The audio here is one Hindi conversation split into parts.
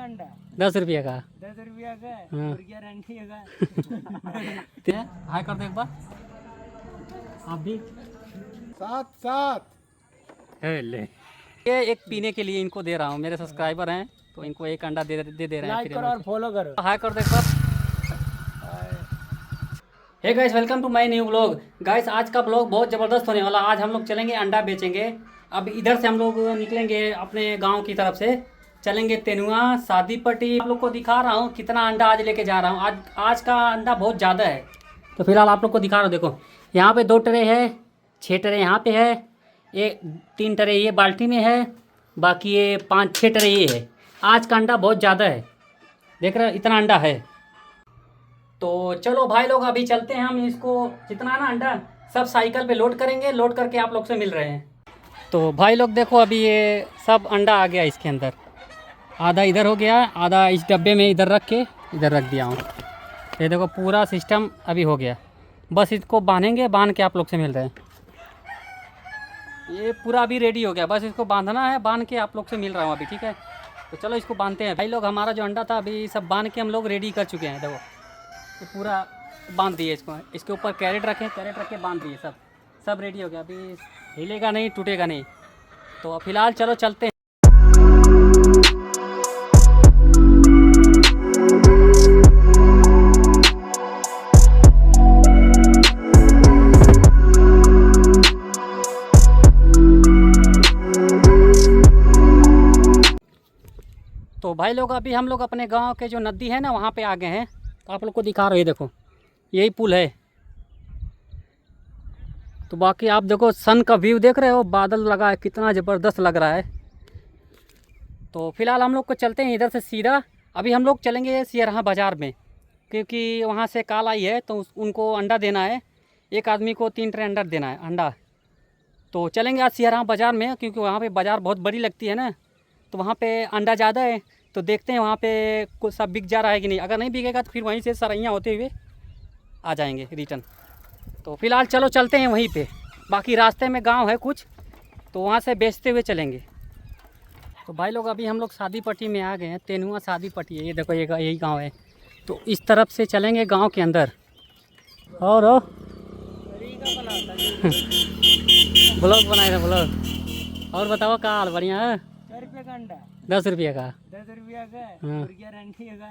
अंडा 10 रुपये का। 10 रुपया का हाँ। मुर्गिया रंडी का। हाय कर दो एक बार आप भी। 7 ले ये एक पीने के लिए इनको दे रहा हूँ, मेरे सब्सक्राइबर हैं तो इनको एक अंडा दे रहे हैं। लाइक करो और फॉलो करो। हाय कर दो एक बार। Hey guys, welcome to my new blog. Guys आज का ब्लॉग बहुत ज़बरदस्त होने वाला। आज हम लोग चलेंगे अंडा बेचेंगे। अब इधर से हम लोग निकलेंगे अपने गांव की तरफ से, चलेंगे तेनुआ शादी पट्टी। आप लोग को दिखा रहा हूँ कितना अंडा आज लेके जा रहा हूँ। आज का अंडा बहुत ज़्यादा है, तो फिलहाल आप लोग को दिखा रहा हूँ। देखो यहाँ पे 2 ट्रे है, 6 ट्रे यहाँ पे है, ये 3 ट्रे ये बाल्टी में है, बाकी ये 5-6 ट्रे ये है। आज का अंडा बहुत ज़्यादा है, देख रहे हो इतना अंडा है। तो चलो भाई लोग अभी चलते हैं हम। इसको जितना ना अंडा सब साइकिल पे लोड करेंगे, लोड करके आप लोग से मिल रहे हैं। तो भाई लोग देखो अभी ये सब अंडा आ गया इसके अंदर, आधा इधर हो गया, आधा इस डब्बे में इधर रख के इधर रख दिया हूँ। ये देखो पूरा सिस्टम अभी हो गया, बस इसको बांधेंगे, बांध के आप लोग से मिल रहे हैं। ये पूरा अभी रेडी हो गया, बस इसको बांधना है, बांध के आप लोग से मिल रहा हूँ अभी, ठीक है। तो चलो इसको बांधते हैं भाई लोग। हमारा जो अंडा था अभी सब बांध के हम लोग रेडी कर चुके हैं। देखो ये पूरा बांध दिए इसको, इसके ऊपर कैरेट रखे, कैरेट रख के बांध दिए, सब रेडी हो गया। अभी हिलेगा नहीं, टूटेगा नहीं। तो फिलहाल चलो चलते हैं। तो भाई लोग अभी हम लोग अपने गांव के जो नदी है ना वहाँ पे आ गए हैं। तो आप लोग को दिखा रहे हैं, देखो यही पुल है। तो बाकी आप देखो सन का व्यू देख रहे हो, बादल लगा है, कितना ज़बरदस्त लग रहा है। तो फिलहाल हम लोग को चलते हैं इधर से सीधा। अभी हम लोग चलेंगे सियरहा बाज़ार में, क्योंकि वहाँ से कॉल आई है तो उनको अंडा देना है। एक आदमी को 3 ट्रे अंडा देना है अंडा। तो चलेंगे आज सियरहा बाज़ार में, क्योंकि वहाँ पे बाज़ार बहुत बड़ी लगती है ना, तो वहाँ पे अंडा ज़्यादा है। तो देखते हैं वहाँ पे कुछ सब बिक जा रहा है कि नहीं। अगर नहीं बिकेगा तो फिर वहीं से सरैया होते हुए आ जाएंगे रिटर्न। तो फिलहाल चलो चलते हैं वहीं पे। बाकी रास्ते में गांव है कुछ, तो वहाँ से बेचते हुए चलेंगे। तो भाई लोग अभी हम लोग शादी पट्टी में आ गए हैं, तेनुआ शादी पट्टी है। ये देखो ये यही गाँव है। तो इस तरफ से चलेंगे गाँव के अंदर। और ब्लॉग बनाए थे ब्लॉग। और बताओ का हाल? बढ़िया है। 10 रुपया का अंडा 10 रुपये का। 10 रुपया का हाँ। मुर्गिया रंडी का।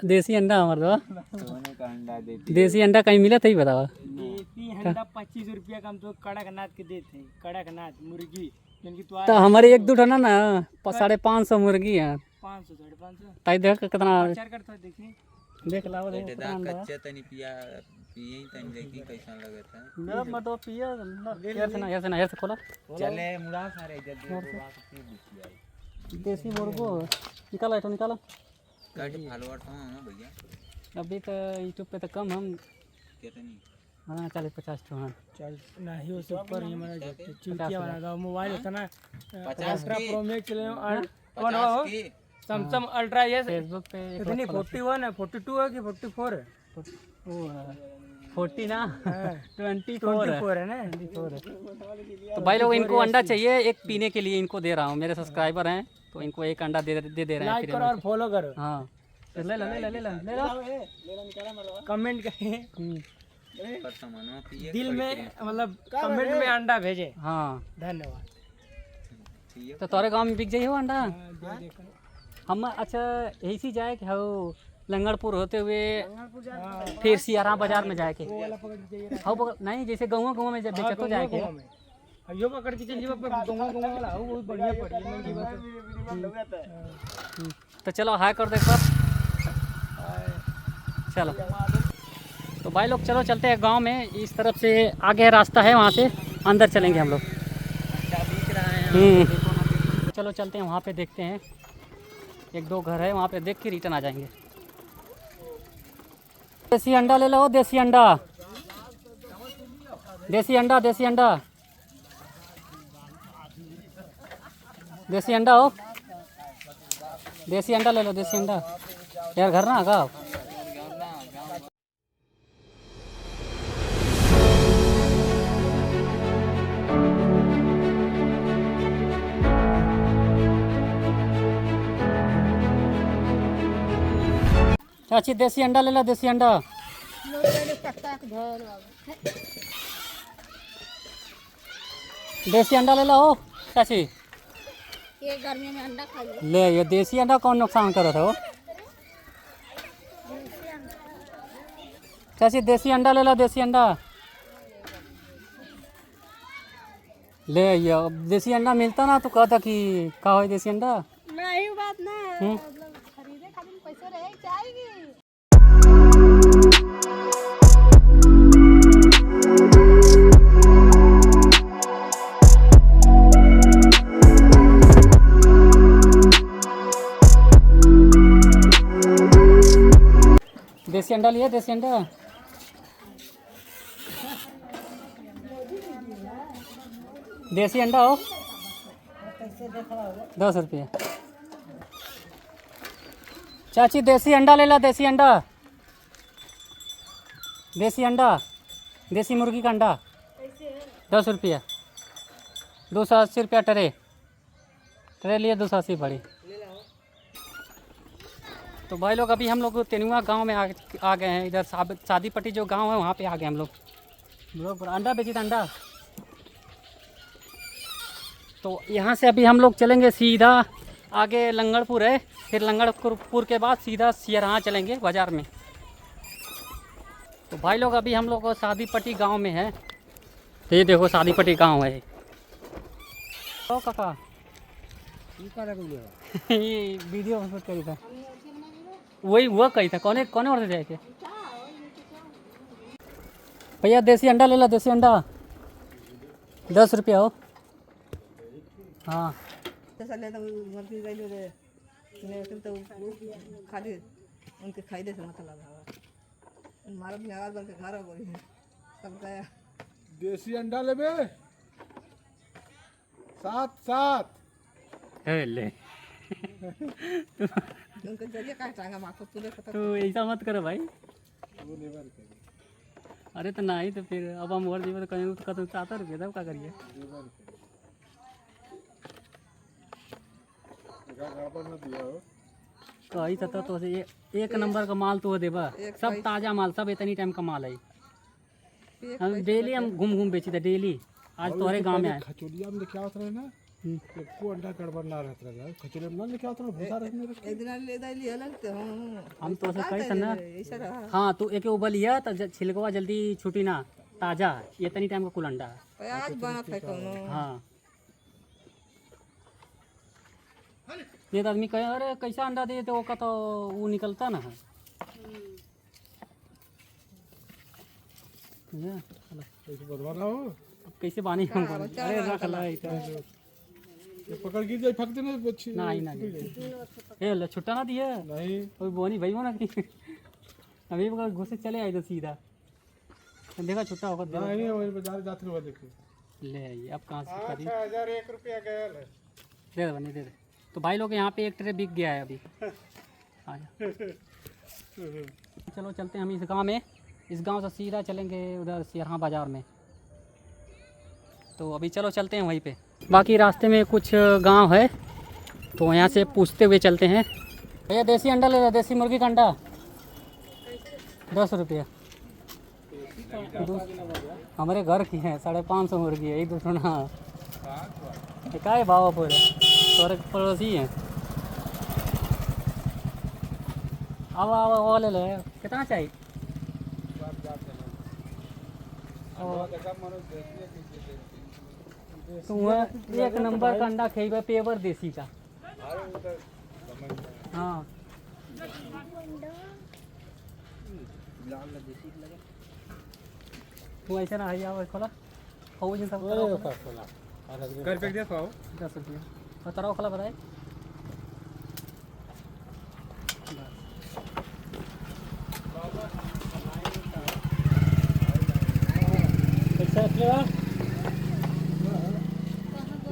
देसी अंडा हमारे दो सोने का अंडा देती। देसी अंडा कहीं मिला था ही बताओ। देसी अंडा 25 रुपया का हम तो कड़कनाथ के देते हैं। कड़कनाथ मुर्गी जिनकी तो हमारे 1-2 ठना ना 550 मुर्गी है। 500 550 ताई देख कितना प्रचार करता है, देखिए देख लाओ देख कच्चा कितना अंडा कच्चा तनी पिया पिए ही तनी देखी कैसा लगता है। मेरा मत दो पिया यार से खोला। चले मुड़ा सारे जल्दी बुकी देसी मुर्गो निकाला तो निकाला। कट फॉलोअर था ना भैया अभी तो यूट्यूब पे तो कम हम कितनी। हाँ 40-50 तो हाँ चल नहीं हो सब पर ही हमारा चुटिया वाला गाँव मोबाइल होता ना 50 अल्ट्रा की? प्रो मैक्स चले और 50 की सैमसंग अल्ट्रा ये फेसबुक पे एक कितनी 41 है 42 है कि 44 है? वो 40 ना 24 है। 24 है ना। 24 है। तो भाई लोग इनको अंडा चाहिए एक पीने के लिए, इनको दे रहा हूँ। मेरे सब्सक्राइबर हैं तो इनको एक अंडा दे रहे हैं लाइक करो और फॉलो करो। हाँ तो ले लो कमेंट करें, पर सामान पिए दिल में मतलब कमेंट में अंडा भेजे। हाँ धन्यवाद। पिए तो तोरे गांव में बिक जाइए हो अंडा। हाँ, दे देखो। हम अच्छा यही से जाए कि हो लंगड़पुर होते हुए फिर सियारा बाजार में जाए के वो वाला पकड़ के जाइए। हो नहीं, जैसे गाँव में जब बेचतो जाए के। यो पकड़ के चलिए गंगा वाला हो, बहुत बढ़िया पड़ी महंगी बात है। तो चलो हाय कर दो एक बार। चलो तो भाई लोग चलो चलते हैं गांव में। इस तरफ से आगे रास्ता है, वहाँ से अंदर चलेंगे हम लोग। चलो चलते हैं वहाँ पे, देखते हैं 1-2 घर है वहाँ पे, देख के रिटर्न आ जाएंगे। देसी अंडा ले लो, देसी अंडा देसी अंडा देसी अंडा देसी अंडा हो, देसी अंडा ले लो, देसी अंडा यार। घर ना आगा चाची देसी अंडा ले ला, देसी अंडा। देसी अंडा ले ला हो चाची। ये गर्मी में अंडा खाइए। ले ये देसी अंडा कौन नुकसान करत है हो? चाची देसी अंडा ले ला, देसी अंडा ले। ये देसी अंडा मिलता ना तो कहता कि का हो देसी अंडा। नहीं बात ना, मतलब खरीदे खातिर पैसा रहे चाहिए। देसी अंडा लिया, देसी अंडा। देसी अंडा हो 10 रुपये। चाची देसी अंडा ले ला, देसी अंडा। देसी अंडा, देसी मुर्गी का अंडा 10 रुपये। 280 रुपया ट्रे। ट्रे लिए 280 पड़ी। तो भाई लोग अभी हम लोग तेनुआ गांव में आ गए हैं। इधर शादी पट्टी जो गांव है वहाँ पे आ गए हम लोग। अंडा बेची था, अंडा। तो यहाँ से अभी हम लोग चलेंगे सीधा आगे लंगड़पुर है, फिर लंगड़पुर के बाद सीधा सियरहा चलेंगे बाज़ार में। तो भाई लोग अभी हम लोग शादी पट्टी गाँव में है। तो ये देखो शादी पट्टी गाँव है। तो काका ये वीडियो शूट करी था, वही वो कही था। कौन और से जाए थे भैया? देसी अंडा ले ला, देसी अंडा 10 रुपया हो। हाँ देसी अंडा लेबे 7 ले। तो ऐसा मत करो भाई। अरे तो नहीं तो फिर अब हम और जीवन कहीं तो कदम 7 रुपये तब क्या करिए? कही तो से एक नंबर का माल तो देबा, सब ताज़ा माल, सब इतनी टाइम का माल है। हम डेली हम घूम बेची था डेली। आज तुम्हारे गांव में आए। खचोलिया में लेके आवत रहे ना, एको अंडा गड़बड़ ना रहत रहे। खचोलिया में ना लेके आवत रहे, भूसा रखने रखे। एक दिन ले दाई हलत हम तो से कही था ना। हाँ तो एक उबलिया तो छिलकवा जल्दी छूटी ना, ताज़ा इतनी टाइम का कुल अंडा है। आज बनत है कोनो। हाँ ये तो आदमी कहे अरे कैसा अंडा दिए तो का तो वो निकलता ना है। कैसे बनवाना हो? कैसे बानी हमको? अरे रख ला ये पकड़ के जाए फक देना बच्ची। नहीं ना ये ले छुट्टा ना दिए नहीं कोई बोनी भाई ना कि अभी घुसे चले आए तो सीधा देखा छुट्टा होगा दे। नहीं वही बाजार जाते हुए देखे ले आइए अब कहाँ से खरीद 8001 रुपया गया है। दे दे बनी दे दे। तो भाई लोग यहाँ पे एक ट्रे बिक गया है अभी। आ जा चलो चलते हैं हम इस गांव में। इस गांव से सीधा चलेंगे उधर सियरहा बाज़ार में। तो अभी चलो चलते हैं वहीं पे। बाकी रास्ते में कुछ गांव है तो यहाँ से पूछते हुए चलते हैं। भैया देसी अंडा ले लो, देसी मुर्गी का अंडा 10 रुपया। हमारे घर की है 550 मुर्गी है। 1 2 ना क्या है भाव पूरे तोरे पड़ोसी हैं। अब ले लो। कितना चाहिए? तो वह 1 नंबर का अंडा खेबे पेवर देसी का। हाँ तू ऐसे ना है खोला हो जी सब कर पे दे पाओ 10 रुपये और तराव खोला बताए।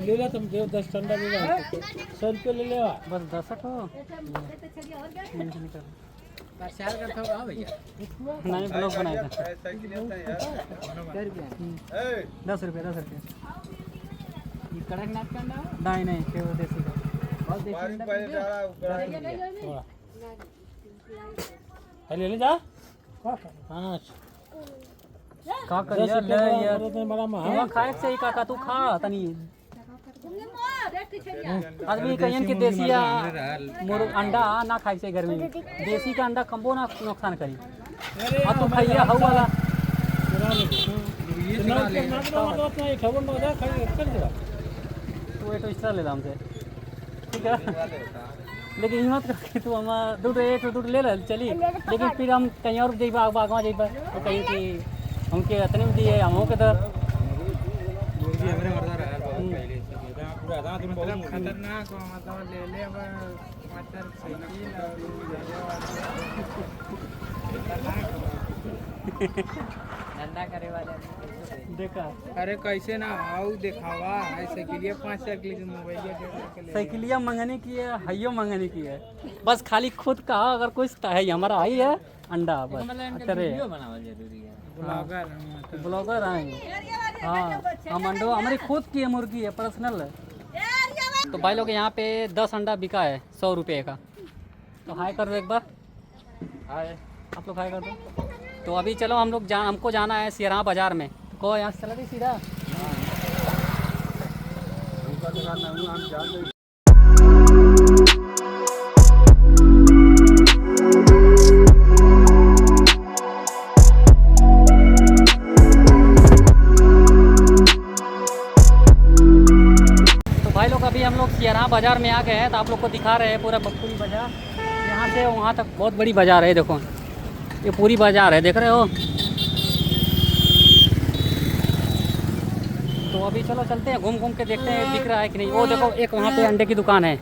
ले ला तुम देव 10 ठंडा ले ला 100 रुपये ले ले बस 10 हो नहीं ब्लॉग बनाया था 10 रुपये 10 रुपये। कड़कनाथ का अंडा नहीं केवल देसी का बहुत देसी अंडा ले ले जा का कर 5 का करिया ले यार बड़ा तू महंगा खाए से काका तू खा तनी तुमने मार रे खिचड़िया आदमी कहियन कि देसी या मोर अंडा ना खाई से गर्मी में देसी का अंडा कम्बो ना नुकसान करी और तू खाइया हऊ वाला खबर ना जा खाई कर दे तू एक एक्स्ट्रा ले ला हमसे ठीक है लेकिन हिम्मत करके तू हम दूध ले ले चली लेकिन फिर हम कहीं और जाइबा आगवा जाइबा तो कहीं कि हमके इतने में दिए हमों के दर मुर्गी हमरे मरदा रहा बहुत पहले से पूरा दांत में बहुत खतरनाक हो मतलब ले ले मोटरसाइकिल धंधा करे वाला देखा अरे कैसे ना आओ दिखावा ऐसे के लिए 5 लाख के मोबाइल साइकिलिया मंगने की है हइयो मंगने की है बस खाली खुद का अगर कुछ है हमारा आई है अंडा बस अरे बनावा जरूरी है ब्लॉगर आए हाँ हम अंडो हमारी खुद की है मुर्गी है पर्सनल है तो भाई लोग यहाँ पे 10 अंडा बिका है 100 रुपये का तो हाई कर दो एक बार हाय आप लोग हाई कर दो तो अभी चलो हम लोग हमको जाना है सियारा बाज़ार में को यहाँ से चला दी सीधा तो भाई लोग अभी हम लोग सियारा बाज़ार में आ गए हैं तो आप लोग को दिखा रहे हैं पूरा पूरी बाज़ार यहाँ से वहाँ तक बहुत बड़ी बाज़ार है देखो ये पूरी बाज़ार है देख रहे हो तो अभी चलो चलते हैं घूम घूम के देखते हैं दिख रहा है कि नहीं वो देखो एक वहाँ पे अंडे की दुकान है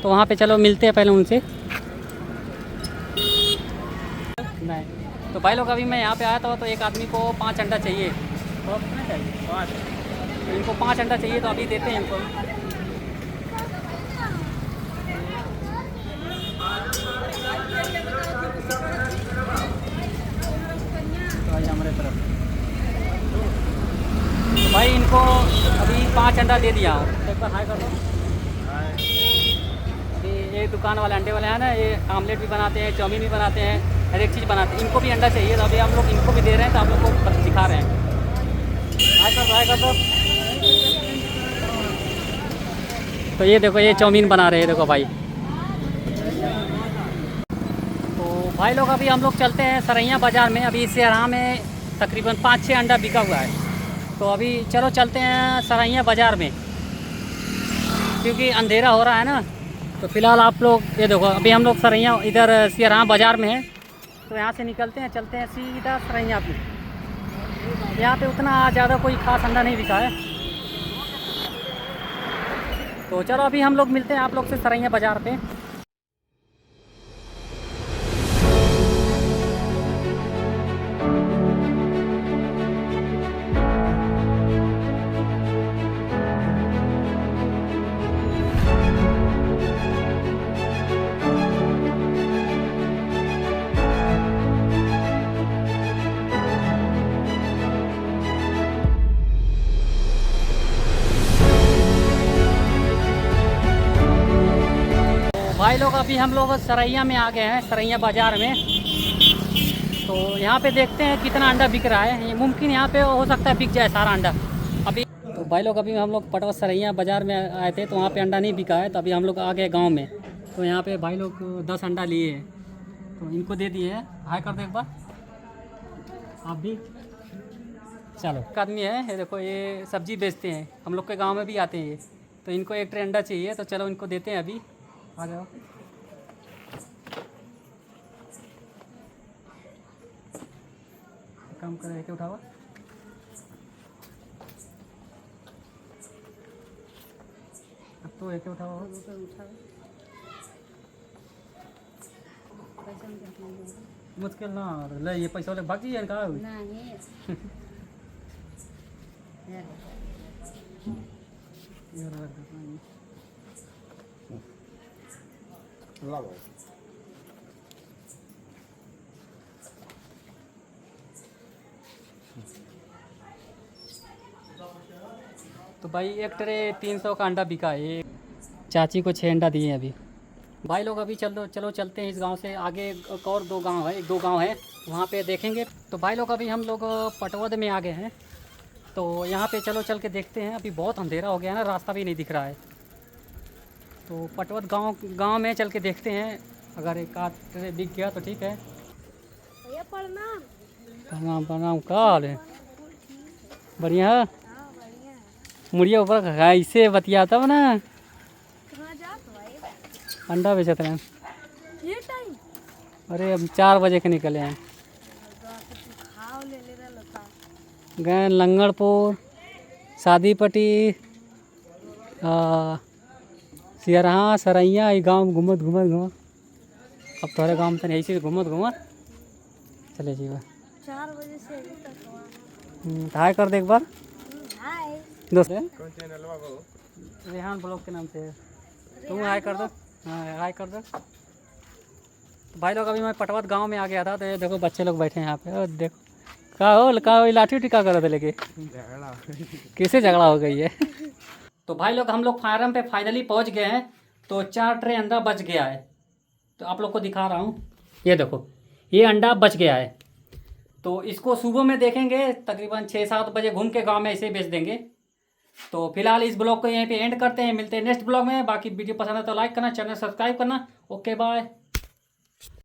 तो वहाँ पे चलो मिलते हैं पहले उनसे नहीं तो भाई लोग अभी मैं यहाँ पे आया था तो एक आदमी को 5 अंडा चाहिए तो कितना चाहिए 5 इनको 5 अंडा चाहिए तो अभी देते हैं इनको तो हमारे तरफ तो भाई इनको अभी 5 अंडा दे दिया हूँ एक बार हाई कर दो अभी ये दुकान वाले अंडे वाले हैं ना ये आमलेट भी बनाते हैं चाउमीन भी बनाते हैं हर एक चीज़ बनाते हैं इनको भी अंडा चाहिए तो अभी हम लोग इनको भी दे रहे हैं तो आप लोग को दिखा रहे हैं हाई कर दो तो ये देखो ये चाउमीन बना रहे हैं देखो भाई तो भाई लोग अभी हम लोग चलते हैं सरैया बाज़ार में अभी सियारा में तकरीबन 5-6 अंडा बिका हुआ है तो अभी चलो चलते हैं सरैया बाज़ार में क्योंकि अंधेरा हो रहा है ना तो फ़िलहाल आप लोग ये देखो अभी हम लोग सरैया इधर सियारा बाज़ार में है तो यहाँ से निकलते हैं चलते हैं सीधा सरैया पे यहाँ पे उतना ज़्यादा कोई खास अंडा नहीं बिका है तो चलो अभी हम लोग मिलते हैं आप लोग से सरैया बाज़ार पे भाई लोग अभी हम लोग सरैया में आ गए हैं सरैया बाज़ार में तो यहाँ पे देखते हैं कितना अंडा बिक रहा है ये मुमकिन यहाँ पे हो सकता है बिक जाए सारा अंडा अभी तो भाई लोग अभी हम लोग पटवा सरैया बाज़ार में आए थे तो वहाँ पे अंडा नहीं बिका है तो अभी हम लोग आ गए गांव में तो यहाँ पे भाई लोग 10 अंडा लिए हैं तो इनको दे दिए हैं हाई कर दो एक बार आप भी चलो एक आदमी है ये देखो ये सब्ज़ी बेचते हैं हम लोग के गाँव में भी आते हैं ये तो इनको एक ट्रे अंडा चाहिए तो चलो इनको देते हैं अभी आ जाओ काम कर के उठावा अब तो एक उठावा मुश्किल ना ले ये पैसा वाले बाकी है कहाँ हुई तो भाई एक ट्रे 300 का अंडा बिका है चाची को 6 अंडा दिए अभी भाई लोग अभी चलो चलते हैं इस गांव से आगे। एक और 2 गांव है, 1-2 गांव है, वहाँ पे देखेंगे। तो भाई लोग अभी हम लोग पटवद में आ गए हैं। तो यहाँ पे चलो चल के देखते हैं। अभी बहुत अंधेरा हो गया है ना, रास्ता भी नहीं दिख रहा है। तो पटवद गांव में चल के देखते हैं। अगर एक आध दिख गया तो ठीक है। भैया प्रणाम। प्रणाम प्रणाम। का हाल है? बढ़िया है। हाँ बढ़िया है। मुड़िया ऊपर ऐसे बतिया तब ना। कहाँ जात भाई? अंडा बेचते हैं। ये टाइम अरे अब 4 बजे के निकले हैं। खाओ ले ले रहा लता। गए लंगड़पुर, सादीपट्टी, सियरहा, सरैया, ये गाँव घूमत। अब थोड़े गाँव में तो ऐसे घूमत चले जीवा। 4 बजे से अभी तक हुआ। हाय कर दे एक बार हाय। दोस्त। कौन चैनल बाबू? रेहान ब्लॉग के नाम से है। तुम हाय कर दो। हाँ हाय कर दो। तो भाई लोग अभी मैं पटवद गांव में आ गया था। तो ये देखो बच्चे लोग बैठे हैं यहाँ पे। और देखो का हो लाठी उठी का कर रहे थे लेके? झगड़ा किससे झगड़ा हो गई है? तो भाई लोग हम लोग फार्म पे फाइनली पहुंच गए हैं। तो 4 ट्रे अंडा बच गया है। तो आप लोग को दिखा रहा हूँ, ये देखो ये अंडा बच गया है। तो इसको सुबह में देखेंगे, तकरीबन 6-7 बजे घूम के गांव में ऐसे ही बेच देंगे। तो फिलहाल इस ब्लॉग को यहीं पे एंड करते हैं। मिलते हैं नेक्स्ट ब्लॉग में। बाकी वीडियो पसंद है तो लाइक करना, चैनल सब्सक्राइब करना। Okay bye.